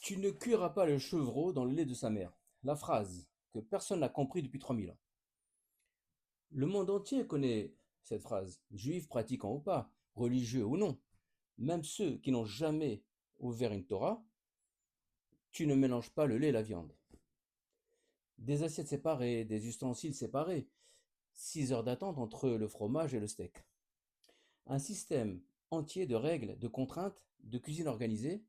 Tu ne cuiras pas le chevreau dans le lait de sa mère. La phrase que personne n'a compris depuis 3000 ans. Le monde entier connaît cette phrase, juifs pratiquant ou pas, religieux ou non. Même ceux qui n'ont jamais ouvert une Torah, tu ne mélanges pas le lait et la viande. Des assiettes séparées, des ustensiles séparés, 6 heures d'attente entre le fromage et le steak. Un système entier de règles, de contraintes, de cuisine organisée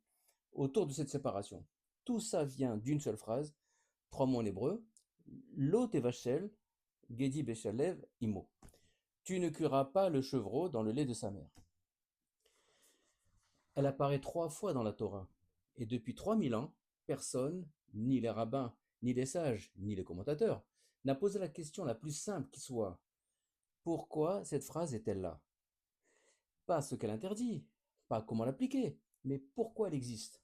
autour de cette séparation. Tout ça vient d'une seule phrase, 3 mots en hébreu, Lo tevachel, Gedi Beshalev, Imo. Tu ne cuiras pas le chevreau dans le lait de sa mère. Elle apparaît 3 fois dans la Torah. Et depuis 3000 ans, personne, ni les rabbins, ni les sages, ni les commentateurs, n'a posé la question la plus simple qui soit. Pourquoi cette phrase est-elle là? Pas ce qu'elle interdit, pas comment l'appliquer, mais pourquoi elle existe.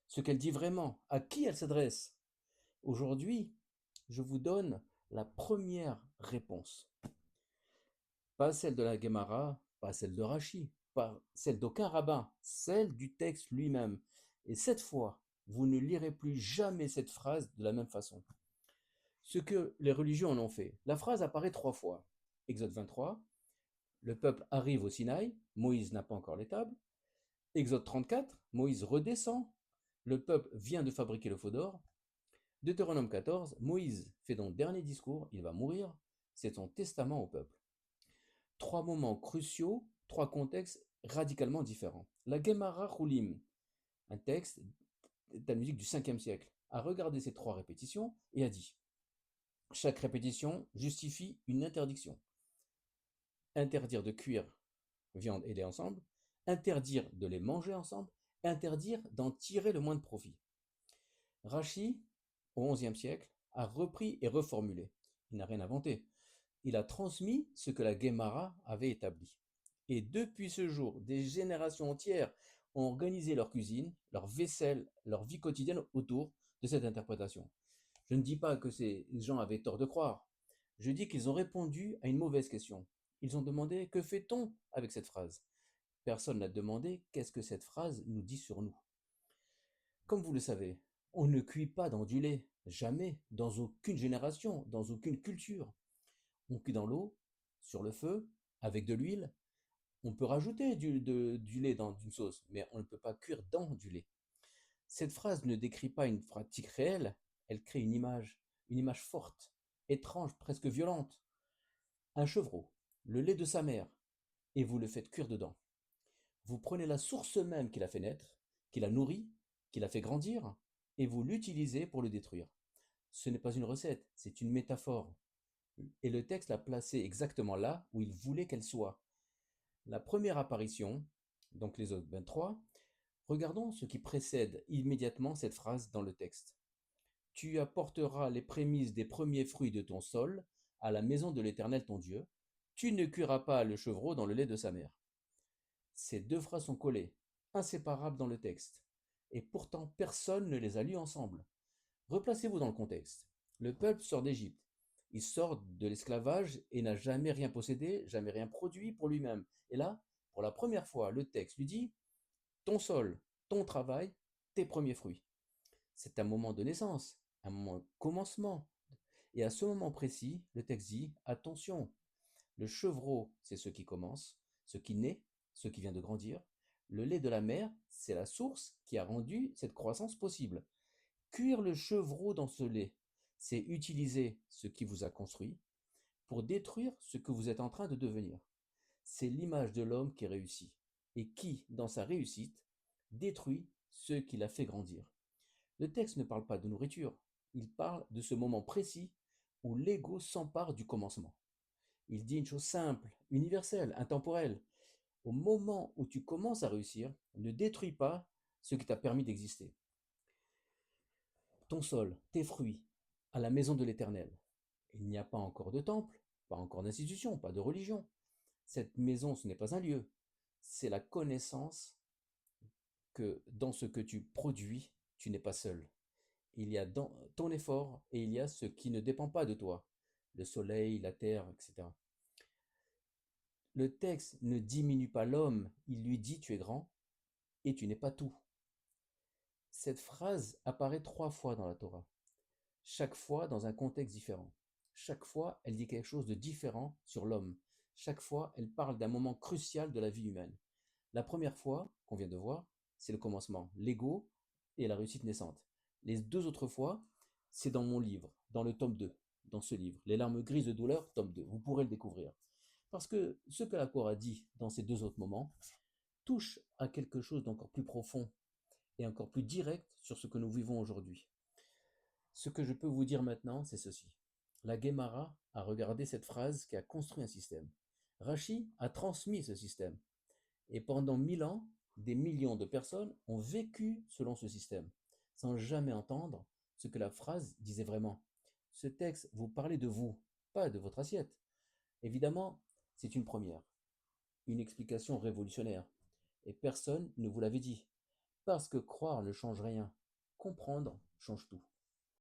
Ce qu'elle dit vraiment, à qui elle s'adresse. Aujourd'hui, je vous donne la première réponse. Pas celle de la Gemara, pas celle de Rachi, pas celle d'aucun rabbin, celle du texte lui-même. Et cette fois, vous ne lirez plus jamais cette phrase de la même façon. Ce que les religions en ont fait. La phrase apparaît 3 fois. Exode 23, le peuple arrive au Sinaï, Moïse n'a pas encore les tables. Exode 34, Moïse redescend, le peuple vient de fabriquer le faux d'or. Deutéronome 14, Moïse fait son dernier discours, il va mourir, c'est son testament au peuple. 3 moments cruciaux, 3 contextes radicalement différents. La Gemara Chulim, un texte talmudique du 5e siècle, a regardé ces 3 répétitions et a dit chaque répétition justifie une interdiction. Interdire de cuire viande et lait ensemble, interdire de les manger ensemble, interdire d'en tirer le moins de profit. Rachi, au XIe siècle, a repris et reformulé. Il n'a rien inventé. Il a transmis ce que la Guémara avait établi. Et depuis ce jour, des générations entières ont organisé leur cuisine, leur vaisselle, leur vie quotidienne autour de cette interprétation. Je ne dis pas que ces gens avaient tort de croire. Je dis qu'ils ont répondu à une mauvaise question. Ils ont demandé que fait-on avec cette phrase? Personne n'a demandé qu'est-ce que cette phrase nous dit sur nous. Comme vous le savez, on ne cuit pas dans du lait, jamais, dans aucune génération, dans aucune culture. On cuit dans l'eau, sur le feu, avec de l'huile. On peut rajouter du lait dans une sauce, mais on ne peut pas cuire dans du lait. Cette phrase ne décrit pas une pratique réelle, elle crée une image forte, étrange, presque violente. Un chevreau, le lait de sa mère, et vous le faites cuire dedans. Vous prenez la source même qui l'a fait naître, qui l'a nourri, qui l'a fait grandir, et vous l'utilisez pour le détruire. Ce n'est pas une recette, c'est une métaphore. Et le texte l'a placée exactement là où il voulait qu'elle soit. La première apparition, donc les autres 23, regardons ce qui précède immédiatement cette phrase dans le texte. Tu apporteras les prémices des premiers fruits de ton sol à la maison de l'Éternel ton Dieu. Tu ne cuiras pas le chevreau dans le lait de sa mère. Ces 2 phrases sont collées, inséparables dans le texte. Et pourtant, personne ne les a lues ensemble. Replacez-vous dans le contexte. Le peuple sort d'Égypte. Il sort de l'esclavage et n'a jamais rien possédé, jamais rien produit pour lui-même. Et là, pour la première fois, le texte lui dit ton sol, ton travail, tes premiers fruits. C'est un moment de naissance, un moment de commencement. Et à ce moment précis, le texte dit attention, le chevreau, c'est ce qui commence, ce qui naît, ce qui vient de grandir. Le lait de la mère, c'est la source qui a rendu cette croissance possible. Cuire le chevreau dans ce lait, c'est utiliser ce qui vous a construit pour détruire ce que vous êtes en train de devenir. C'est l'image de l'homme qui réussit et qui, dans sa réussite, détruit ce qui l'a fait grandir. Le texte ne parle pas de nourriture, il parle de ce moment précis où l'ego s'empare du commencement. Il dit une chose simple, universelle, intemporelle. Au moment où tu commences à réussir, ne détruis pas ce qui t'a permis d'exister. Ton sol, tes fruits, à la maison de l'Éternel. Il n'y a pas encore de temple, pas encore d'institution, pas de religion. Cette maison, ce n'est pas un lieu, c'est la connaissance que dans ce que tu produis, tu n'es pas seul. Il y a dans ton effort et il y a ce qui ne dépend pas de toi, le soleil, la terre, etc. Le texte ne diminue pas l'homme, il lui dit tu es grand et tu n'es pas tout. Cette phrase apparaît 3 fois dans la Torah, chaque fois dans un contexte différent. Chaque fois, elle dit quelque chose de différent sur l'homme. Chaque fois, elle parle d'un moment crucial de la vie humaine. La première fois, qu'on vient de voir, c'est le commencement, l'ego et la réussite naissante. Les 2 autres fois, c'est dans mon livre, dans le tome 2, dans ce livre, Les larmes grises de douleur, tome 2. Vous pourrez le découvrir. Parce que ce que la Torah dit dans ces 2 autres moments touche à quelque chose d'encore plus profond et encore plus direct sur ce que nous vivons aujourd'hui. Ce que je peux vous dire maintenant, c'est ceci. La Guémara a regardé cette phrase qui a construit un système. Rachi a transmis ce système. Et pendant 1000 ans, des millions de personnes ont vécu selon ce système, sans jamais entendre ce que la phrase disait vraiment. Ce texte vous parlait de vous, pas de votre assiette. Évidemment, c'est une première, une explication révolutionnaire. Et personne ne vous l'avait dit. Parce que croire ne change rien. Comprendre change tout.